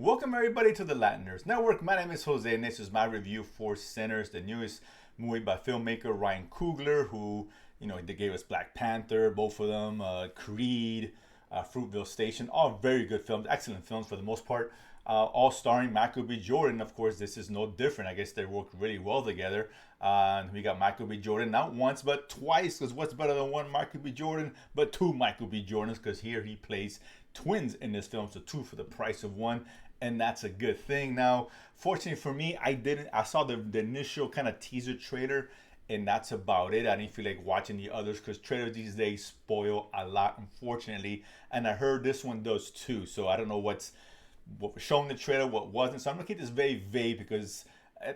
Welcome everybody to the Latiners Network. My name is Jose and this is my review for Sinners, the newest movie by filmmaker Ryan Coogler, who, they gave us Black Panther, both of them, Creed, Fruitvale Station, all very good films, excellent films for the most part, all starring Michael B. Jordan. Of course, this is no different. I guess they worked really well together. And we got Michael B. Jordan not once but twice, because what's better than one Michael B. Jordan but two Michael B. Jordans, because here he plays twins in this film, so two for the price of one, and that's a good thing. Now, fortunately for me, I saw the initial kind of teaser trailer, and that's about it. I didn't feel like watching the others because trailers these days spoil a lot, unfortunately, and I heard this one does too. So I don't know what was shown in the trailer, what wasn't. So I'm gonna keep this very vague because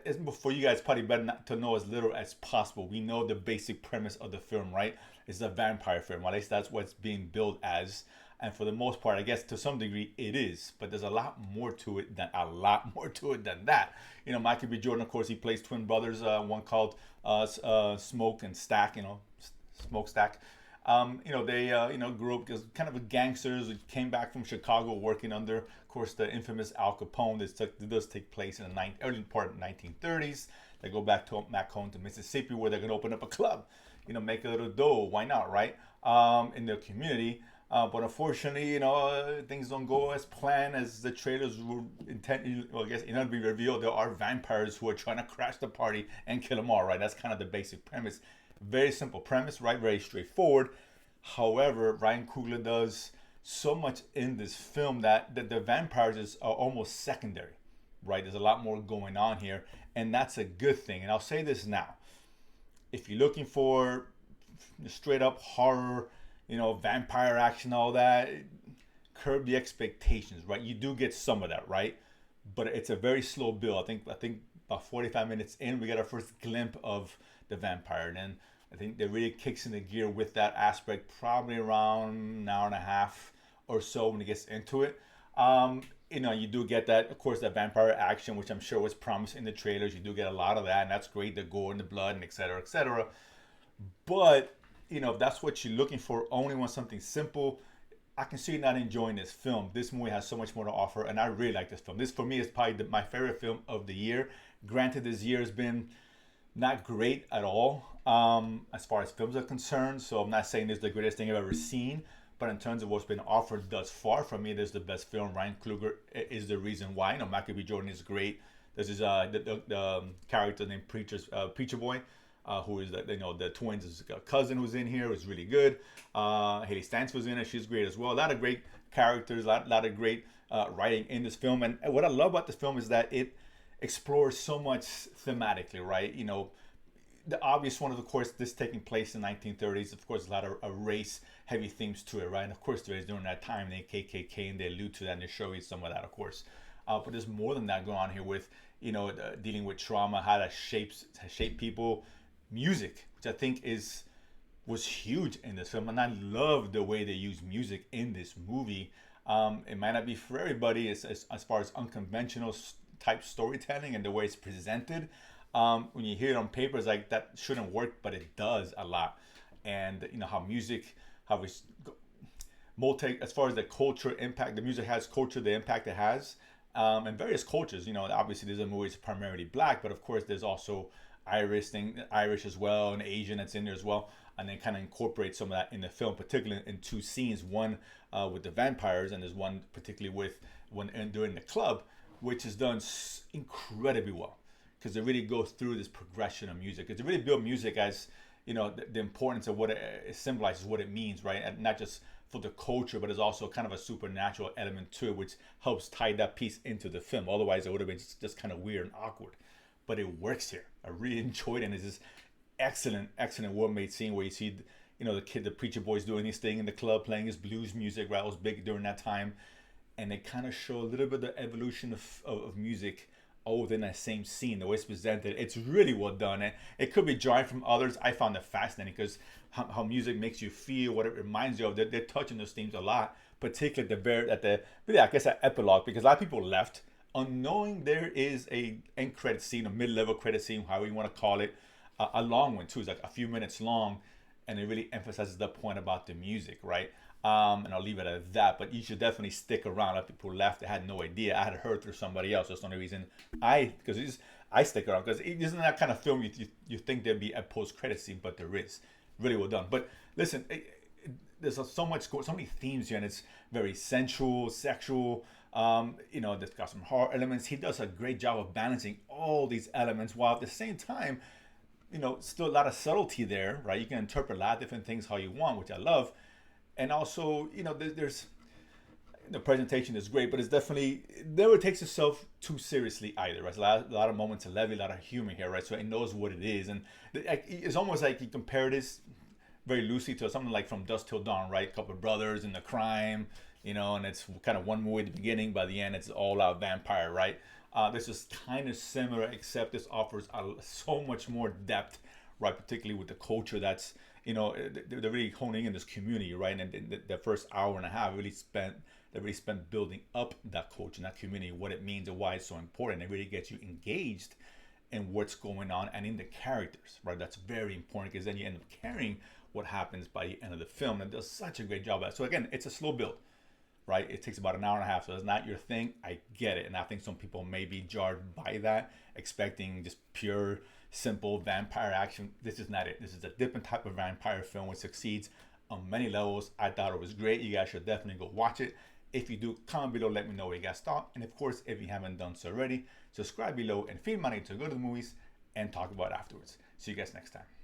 it's for you guys probably better not to know as little as possible. We know the basic premise of the film, right? It's a vampire film. Well, at least that's what's being billed as. And for the most part, I guess to some degree it is, but there's a lot more to it than that. Michael B. Jordan, of course, he plays twin brothers. One called Smoke and Stack. Smokestack. They grew up as kind of gangsters. Came back from Chicago, working under, of course, the infamous Al Capone. This does take place in the early part of the 1930s. They go back home to Mississippi, where they're gonna open up a club. Make a little dough. Why not, right? In their community. But unfortunately, things don't go as planned as the trailers were intended. Well, I guess to be revealed, there are vampires who are trying to crash the party and kill them all. Right? That's kind of the basic premise. Very simple premise, right? Very straightforward. However, Ryan Coogler does so much in this film that the vampires are almost secondary. Right? There's a lot more going on here, and that's a good thing. And I'll say this now: if you're looking for straight up horror, vampire action, all that, curb the expectations, right? You do get some of that, right? But it's a very slow build. I think about 45 minutes in, we get our first glimpse of the vampire. And then I think that really kicks into gear with that aspect probably around an hour and a half or so when it gets into it. You do get that, of course, that vampire action, which I'm sure was promised in the trailers. You do get a lot of that, and that's great, the gore and the blood and et cetera, et cetera. But if that's what you're looking for, only want something simple, I can see you not enjoying this film. This movie has so much more to offer, and I really like this film. This, for me, is probably my favorite film of the year. Granted, this year has been not great at all as far as films are concerned, so I'm not saying this is the greatest thing I've ever seen, but in terms of what's been offered thus far, for me, this is the best film. Ryan Coogler is the reason why. Michael B. Jordan is great. This is the character named Preacher Boy. Who is the twins' cousin who's in here, was really good. Haley Stantz was in it; she's great as well. A lot of great characters, a lot of great writing in this film. And what I love about this film is that it explores so much thematically, right? The obvious one, of course, this taking place in the 1930s. Of course, a lot of race-heavy themes to it, right? And of course, there is during that time the KKK, and they allude to that and they show you some of that, of course. But there's more than that going on here with dealing with trauma, how that shapes people. Music, which I think was huge in this film, and I love the way they use music in this movie. It might not be for everybody as far as unconventional type storytelling and the way it's presented. When you hear it on paper, it's like that shouldn't work, but it does a lot. And how music, how we as far as the culture impact, the music has culture, the impact it has, and various cultures. Obviously, there's a movie that's primarily black, but of course, there's also Irish as well, and Asian that's in there as well, and then kind of incorporate some of that in the film, particularly in two scenes. One with the vampires, and there's one particularly with during the club, which is done incredibly well because they really go through this progression of music. Because they really build music as the importance of what it symbolizes, what it means, right, and not just for the culture, but there's also kind of a supernatural element to it, which helps tie that piece into the film. Otherwise, it would have been just kind of weird and awkward. But it works here. I really enjoyed it. And it's this excellent, well-made scene where you see, the preacher boy's doing his thing in the club, playing his blues music, right? It was big during that time. And they kind of show a little bit of the evolution of music all within that same scene, the way it's presented. It's really well done. And it could be jarring from others. I found it fascinating because how music makes you feel, what it reminds you of. They're touching those themes a lot, particularly at the epilogue, because a lot of people left unknowing there is a end credit scene, a mid-level credit scene, however you want to call it, a long one too. It's like a few minutes long, and it really emphasizes the point about the music, right? And I'll leave it at that. But you should definitely stick around. A lot of people left. They had no idea. I had heard through somebody else. That's the only reason I stick around, because it isn't that kind of film you think there'd be a post credit scene, but there is. Really well done. But listen, there's so many themes here, and it's very sensual, sexual. There's got some horror elements. He does a great job of balancing all these elements, while at the same time, still a lot of subtlety there, right? You can interpret a lot of different things how you want, which I love. And also, there's the presentation is great, but it's definitely it never takes itself too seriously either, right? A lot of moments of levity, a lot of humor here, right? So it knows what it is, and it's almost like you compare this very loosely to something like From Dusk Till Dawn, right? A couple of brothers in the crime, and it's kind of one movie at the beginning. By the end, it's all out vampire, right? This is kind of similar, except this offers so much more depth, right? Particularly with the culture that's, they're really honing in this community, right? And the first hour and a half they really spent building up that culture and that community, what it means and why it's so important. It really gets you engaged in what's going on and in the characters, right? That's very important, because then you end up caring what happens by the end of the film. And it does such a great job at it. So again, it's a slow build, right? It takes about an hour and a half, so it's not your thing. I get it, and I think some people may be jarred by that, expecting just pure, simple vampire action. This is not it. This is a different type of vampire film, which succeeds on many levels. I thought it was great. You guys should definitely go watch it. If you do, comment below, let me know what you guys thought. And of course, if you haven't done so already, subscribe below and feed money to go to the movies and talk about it afterwards. See you guys next time.